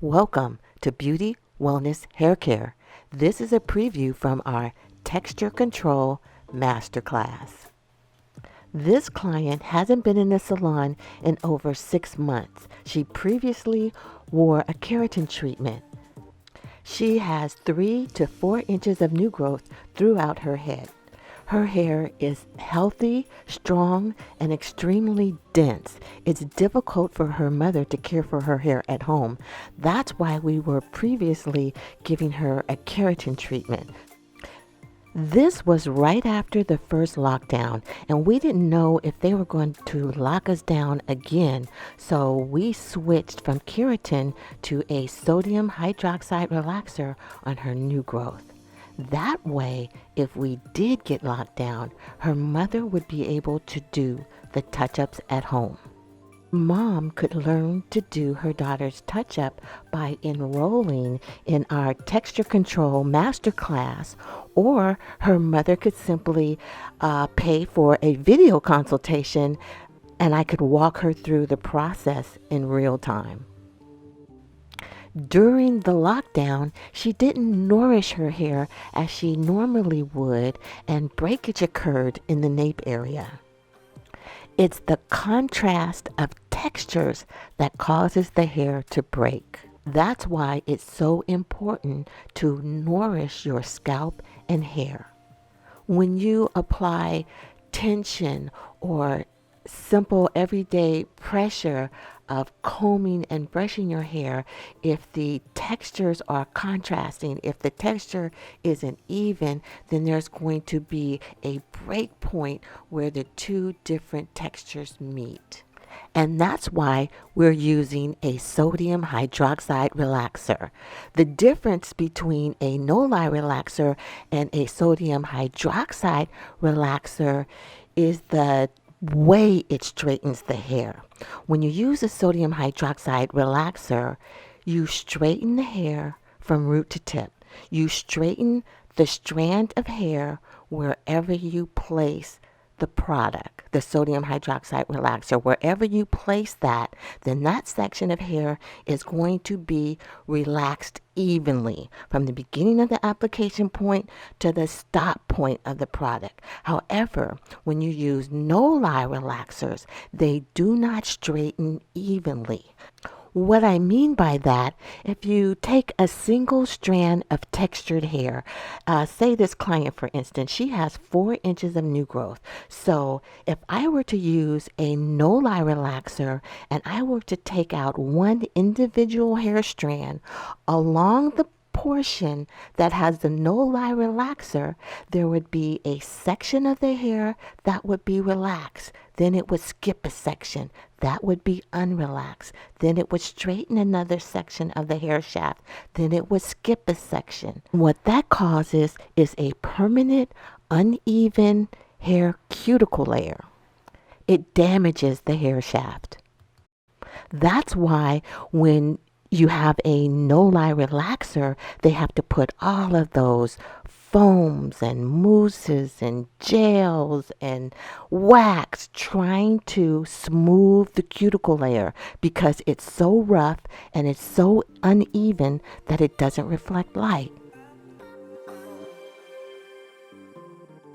Welcome to Beauty Wellness Hair Care. This is a preview from our Texture Control Masterclass. This client hasn't been in the salon in over 6 months. She previously wore a keratin treatment. She has 3 to 4 inches of new growth throughout her head. Her hair is healthy, strong, and extremely dense. It's difficult for her mother to care for her hair at home. That's why we were previously giving her a keratin treatment. This was right after the first lockdown, and we didn't know if they were going to lock us down again, so we switched from keratin to a sodium hydroxide relaxer on her new growth. That way, if we did get locked down, her mother would be able to do the touch-ups at home. Mom could learn to do her daughter's touch-up by enrolling in our Texture Control Masterclass, or her mother could simply pay for a video consultation and I could walk her through the process in real time. During the lockdown, she didn't nourish her hair as she normally would, and breakage occurred in the nape area. It's the contrast of textures that causes the hair to break. That's why it's so important to nourish your scalp and hair. When you apply tension or simple everyday pressure of combing and brushing your hair, if the textures are contrasting, if the texture isn't even, then there's going to be a break point where the two different textures meet. And that's why we're using a sodium hydroxide relaxer. The difference between a No Lye Relaxer and a sodium hydroxide relaxer is the way it straightens the hair. When you use a sodium hydroxide relaxer, you straighten the hair from root to tip. You straighten the strand of hair wherever you place the product, the sodium hydroxide relaxer. Wherever you place that, then that section of hair is going to be relaxed evenly from the beginning of the application point to the stop point of the product. However, when you use No Lye relaxers, they do not straighten evenly. What I mean by that, if you take a single strand of textured hair, say this client, for instance, she has 4 inches of new growth. So if I were to use a No Lye relaxer and I were to take out one individual hair strand along the portion that has the No Lye relaxer, there would be a section of the hair that would be relaxed. Then it would skip a section that would be unrelaxed. Then it would straighten another section of the hair shaft. Then it would skip a section. What that causes is a permanent, uneven hair cuticle layer. It damages the hair shaft. That's why when you have a No Lye relaxer, they have to put all of those foams and mousses and gels and wax trying to smooth the cuticle layer because it's so rough and it's so uneven that it doesn't reflect light.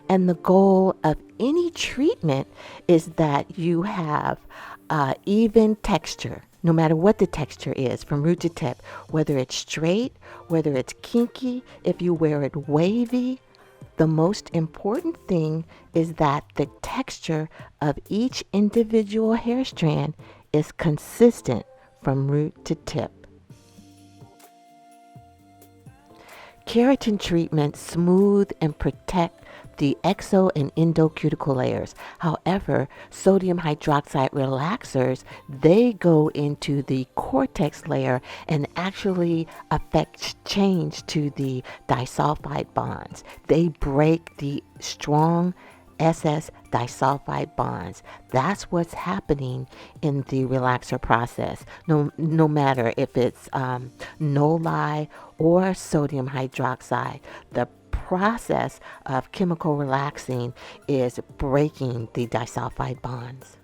And the goal of any treatment is that you have even texture, no matter what the texture is, from root to tip, whether it's straight, whether it's kinky, if you wear it wavy. The most important thing is that the texture of each individual hair strand is consistent from root to tip. Keratin treatments smooth and protect the exo and endo cuticle layers. However, sodium hydroxide relaxers, they go into the cortex layer and actually affect change to the disulfide bonds. They break the strong SS disulfide bonds. That's what's happening in the relaxer process. No matter if it's No Lye or sodium hydroxide, the process of chemical relaxing is breaking the disulfide bonds.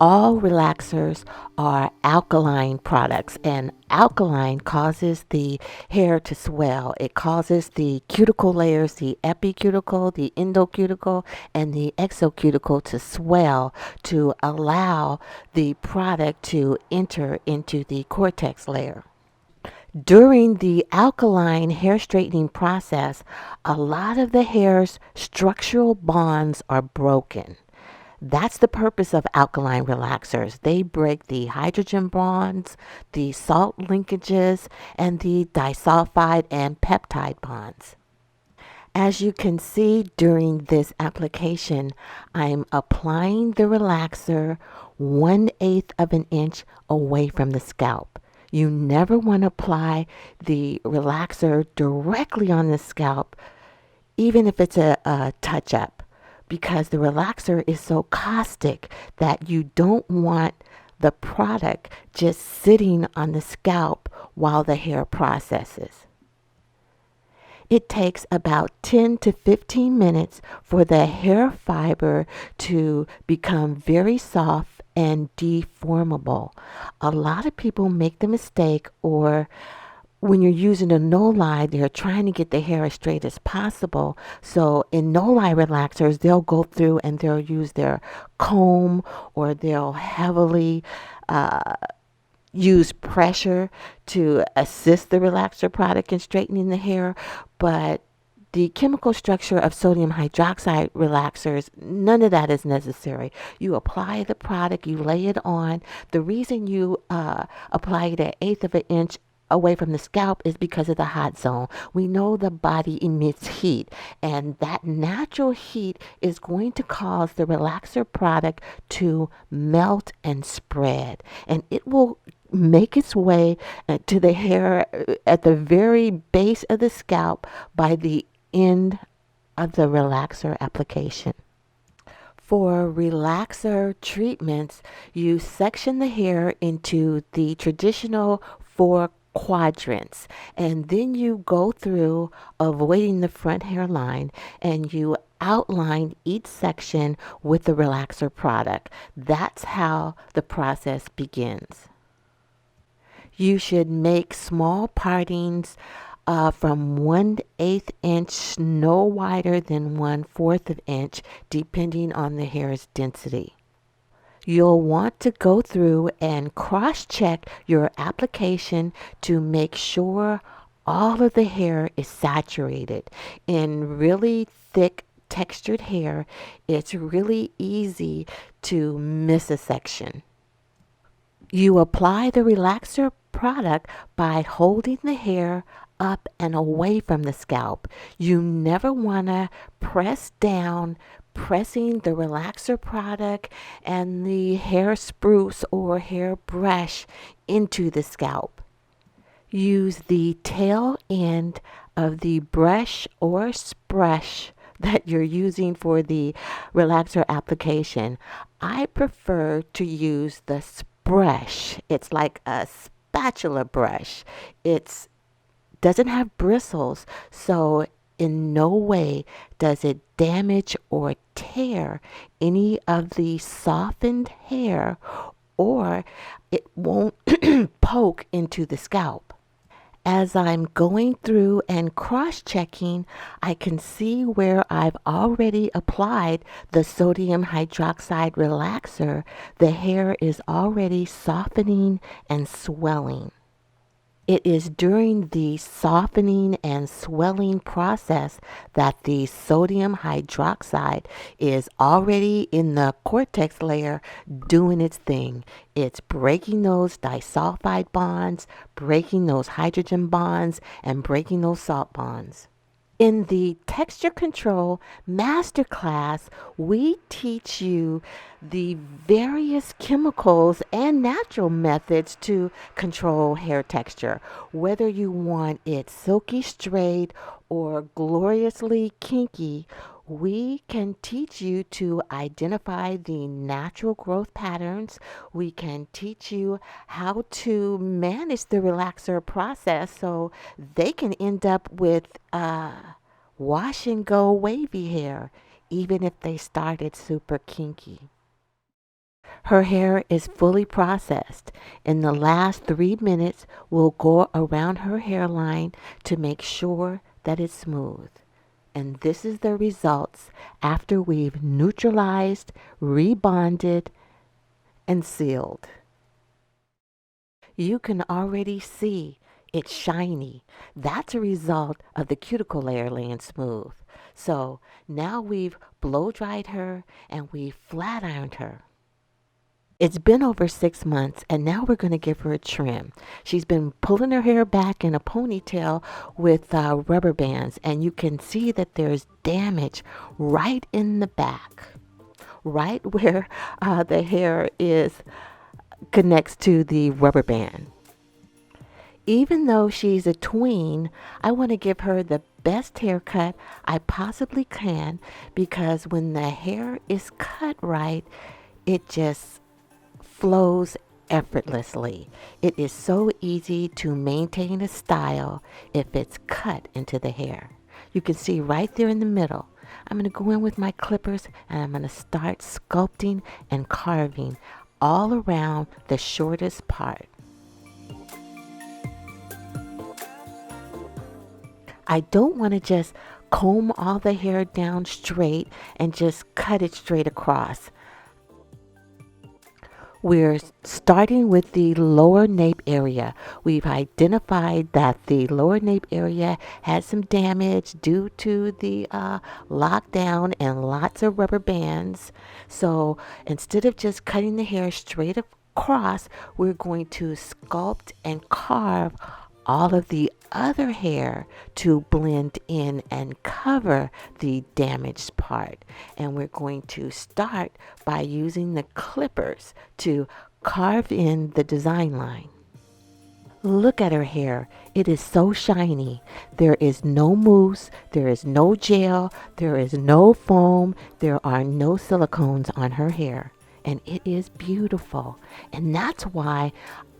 All relaxers are alkaline products, and alkaline causes the hair to swell. It causes the cuticle layers, the epicuticle, the endocuticle, and the exocuticle to swell to allow the product to enter into the cortex layer. During the alkaline hair straightening process, a lot of the hair's structural bonds are broken. That's the purpose of alkaline relaxers. They break the hydrogen bonds, the salt linkages, and the disulfide and peptide bonds. As you can see during this application, I'm applying the relaxer 1/8 of an inch away from the scalp. You never want to apply the relaxer directly on the scalp, even if it's a touch up, because the relaxer is so caustic that you don't want the product just sitting on the scalp while the hair processes. It takes about 10 to 15 minutes for the hair fiber to become very soft and deformable. A lot of people make the mistake, or when you're using a no lye, they're trying to get the hair as straight as possible. So in no lye relaxers, they'll go through and they'll use their comb, or they'll heavily use pressure to assist the relaxer product in straightening the hair. But the chemical structure of sodium hydroxide relaxers, none of that is necessary. You apply the product, you lay it on. The reason you apply it at 1/8 of an inch away from the scalp is because of the hot zone. We know the body emits heat, and that natural heat is going to cause the relaxer product to melt and spread, and it will make its way to the hair at the very base of the scalp by the end of the relaxer application. For relaxer treatments, you section the hair into the traditional 4 quadrants, and then you go through avoiding the front hairline, and you outline each section with the relaxer product. That's how the process begins. You should make small partings from 1/8 inch, no wider than 1/4 of inch, depending on the hair's density. You'll want to go through and cross-check your application to make sure all of the hair is saturated. In really thick textured hair, it's really easy to miss a section. You apply the relaxer product by holding the hair up and away from the scalp. You never want to press down, pressing the relaxer product and the hair spruce or hair brush into the scalp. Use the tail end of the brush or brush that you're using for the relaxer application. I prefer to use the brush. It's like a spatula brush. It doesn't have bristles, so in no way does it damage or tear any of the softened hair, or it won't poke into the scalp. As I'm going through and cross-checking, I can see where I've already applied the sodium hydroxide relaxer. The hair is already softening and swelling. It is during the softening and swelling process that the sodium hydroxide is already in the cortex layer doing its thing. It's breaking those disulfide bonds, breaking those hydrogen bonds, and breaking those salt bonds. In the texture control masterclass, we teach you the various chemicals and natural methods to control hair texture. Whether you want it silky straight or gloriously kinky, we can teach you to identify the natural growth patterns. We can teach you how to manage the relaxer process so they can end up with wash and go wavy hair, even if they started super kinky. Her hair is fully processed. In the last 3 minutes, we'll go around her hairline to make sure that it's smooth. And this is the results after we've neutralized, rebonded, and sealed. You can already see it's shiny. That's a result of the cuticle layer laying smooth. So now we've blow dried her and we've flat ironed her. It's been over 6 months and now we're going to give her a trim. She's been pulling her hair back in a ponytail with rubber bands, and you can see that there's damage right in the back, right where the hair is connects to the rubber band. Even though she's a tween, I want to give her the best haircut I possibly can, because when the hair is cut right, it just flows effortlessly. It is so easy to maintain a style if it's cut into the hair. You can see right there in the middle. I'm going to go in with my clippers and I'm going to start sculpting and carving all around the shortest part. I don't want to just comb all the hair down straight and just cut it straight across. We're starting with the lower nape area. We've identified that the lower nape area had some damage due to the lockdown and lots of rubber bands. So instead of just cutting the hair straight across, we're going to sculpt and carve all of the other hair to blend in and cover the damaged part. And we're going to start by using the clippers to carve in the design line. Look at her hair. It is so shiny. There is no mousse, there is no gel, there is no foam, there are no silicones on her hair. And it is beautiful. And that's why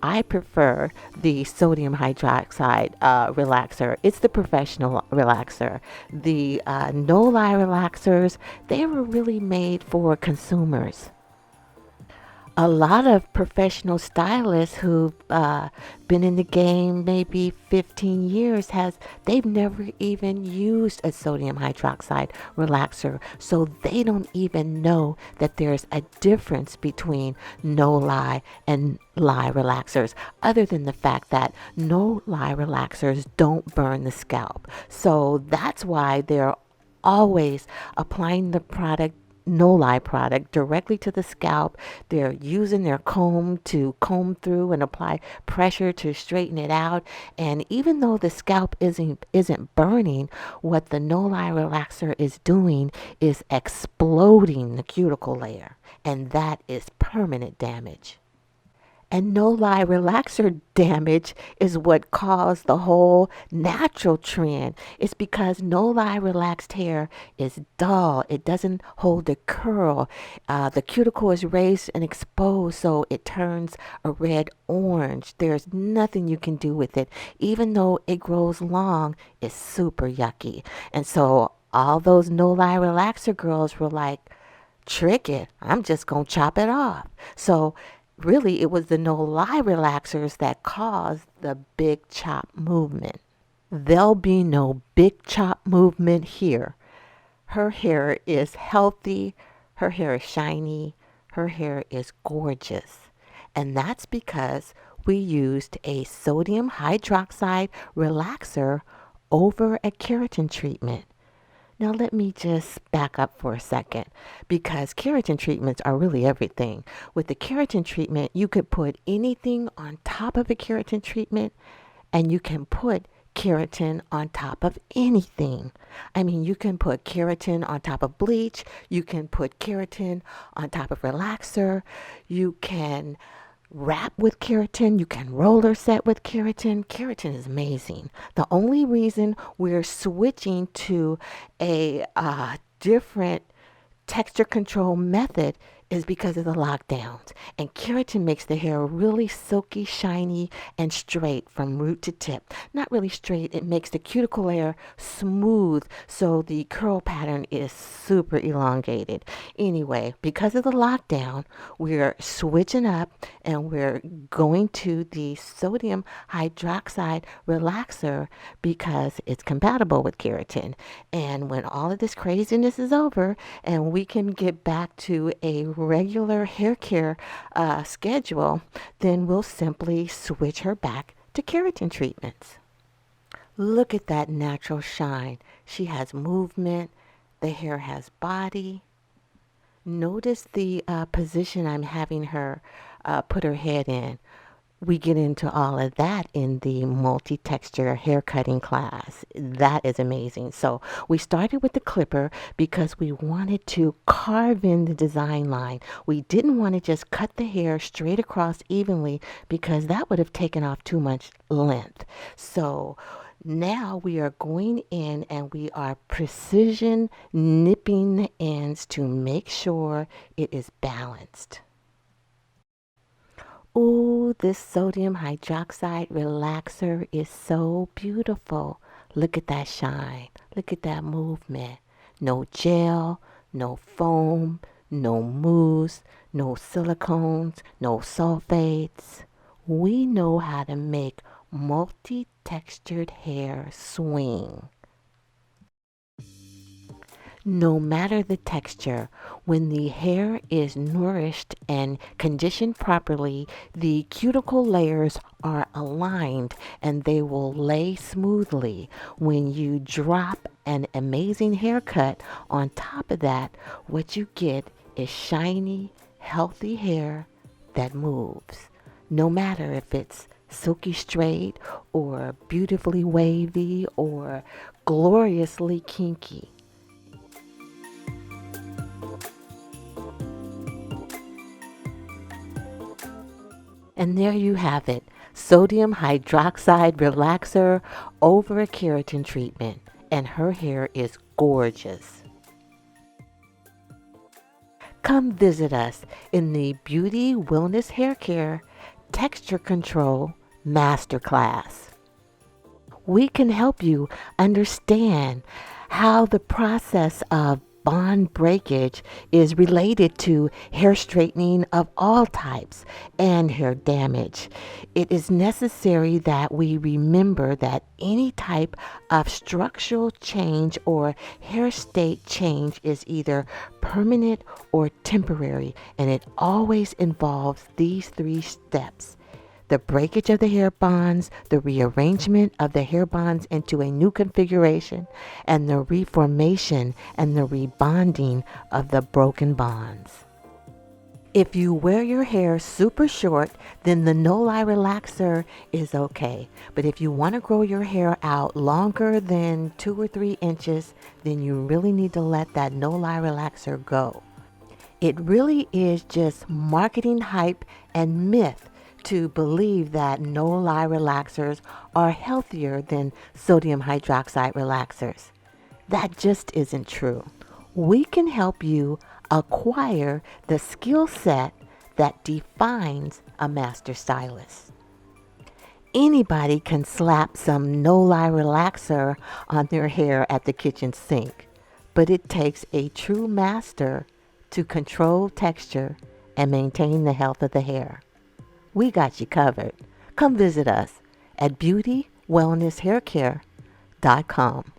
I prefer the sodium hydroxide relaxer. It's the professional relaxer. The No Lye Relaxers, they were really made for consumers. A lot of professional stylists who've been in the game maybe 15 years they've never even used a sodium hydroxide relaxer, so they don't even know that there's a difference between No Lye and Lye relaxers, other than the fact that No Lye relaxers don't burn the scalp. So that's why they're always applying the product, No Lye product, directly to the scalp. They're using their comb to comb through and apply pressure to straighten it out. And even though the scalp isn't burning, what the No Lye relaxer is doing is exploding the cuticle layer, and that is permanent damage. And No Lye Relaxer damage is what caused the whole natural trend. It's because No Lye relaxed hair is dull. It doesn't hold a curl. The cuticle is raised and exposed, so it turns a red orange. There's nothing you can do with it. Even though it grows long, it's super yucky. And so all those No Lye Relaxer girls were like, trick it. I'm just going to chop it off. So really, it was the No Lye relaxers that caused the big chop movement. There'll be no big chop movement here. Her hair is healthy, her hair is shiny, her hair is gorgeous. And that's because we used a sodium hydroxide relaxer over a keratin treatment. Now let me just back up for a second, because keratin treatments are really everything. With the keratin treatment, you could put anything on top of a keratin treatment, and you can put keratin on top of anything. I mean, you can put keratin on top of bleach, you can put keratin on top of relaxer, you can wrap with keratin, you can roller set with keratin. Keratin is amazing. The only reason we're switching to a different texture control method is because of the lockdowns. And keratin makes the hair really silky, shiny, and straight from root to tip. Not really straight, it makes the cuticle layer smooth, so the curl pattern is super elongated. Anyway, because of the lockdown, we're switching up and we're going to the sodium hydroxide relaxer because it's compatible with keratin. And when all of this craziness is over and we can get back to a regular hair care schedule, then we'll simply switch her back to keratin treatments. Look at that natural shine. She has movement. The hair has body. Notice the position I'm having her put her head in. We get into all of that in the multi-texture hair cutting class. That is amazing. So we started with the clipper because we wanted to carve in the design line. We didn't want to just cut the hair straight across evenly because that would have taken off too much length. So now we are going in and we are precision nipping the ends to make sure it is balanced. Ooh, this sodium hydroxide relaxer is so beautiful. Look at that shine. Look at that movement. No gel, no foam, no mousse, no silicones, no sulfates. We know how to make multi-textured hair swing. No matter the texture, when the hair is nourished and conditioned properly, the cuticle layers are aligned and they will lay smoothly. When you drop an amazing haircut on top of that, what you get is shiny, healthy hair that moves. No matter if it's silky straight or beautifully wavy or gloriously kinky. And there you have it, sodium hydroxide relaxer over a keratin treatment. And her hair is gorgeous. Come visit us in the Beauty Wellness Hair Care Texture Control Masterclass. We can help you understand how the process of bond breakage is related to hair straightening of all types and hair damage. It is necessary that we remember that any type of structural change or hair state change is either permanent or temporary, and it always involves these 3 steps: the breakage of the hair bonds, the rearrangement of the hair bonds into a new configuration, and the reformation and the rebonding of the broken bonds. If you wear your hair super short, then the No Lye Relaxer is okay. But if you want to grow your hair out longer than 2 or 3 inches, then you really need to let that No Lye Relaxer go. It really is just marketing hype and myth to believe that No Lye Relaxers are healthier than sodium hydroxide relaxers. That just isn't true. We can help you acquire the skill set that defines a master stylist. Anybody can slap some No Lye Relaxer on their hair at the kitchen sink, but it takes a true master to control texture and maintain the health of the hair. We got you covered. Come visit us at beautywellnesshaircare.com.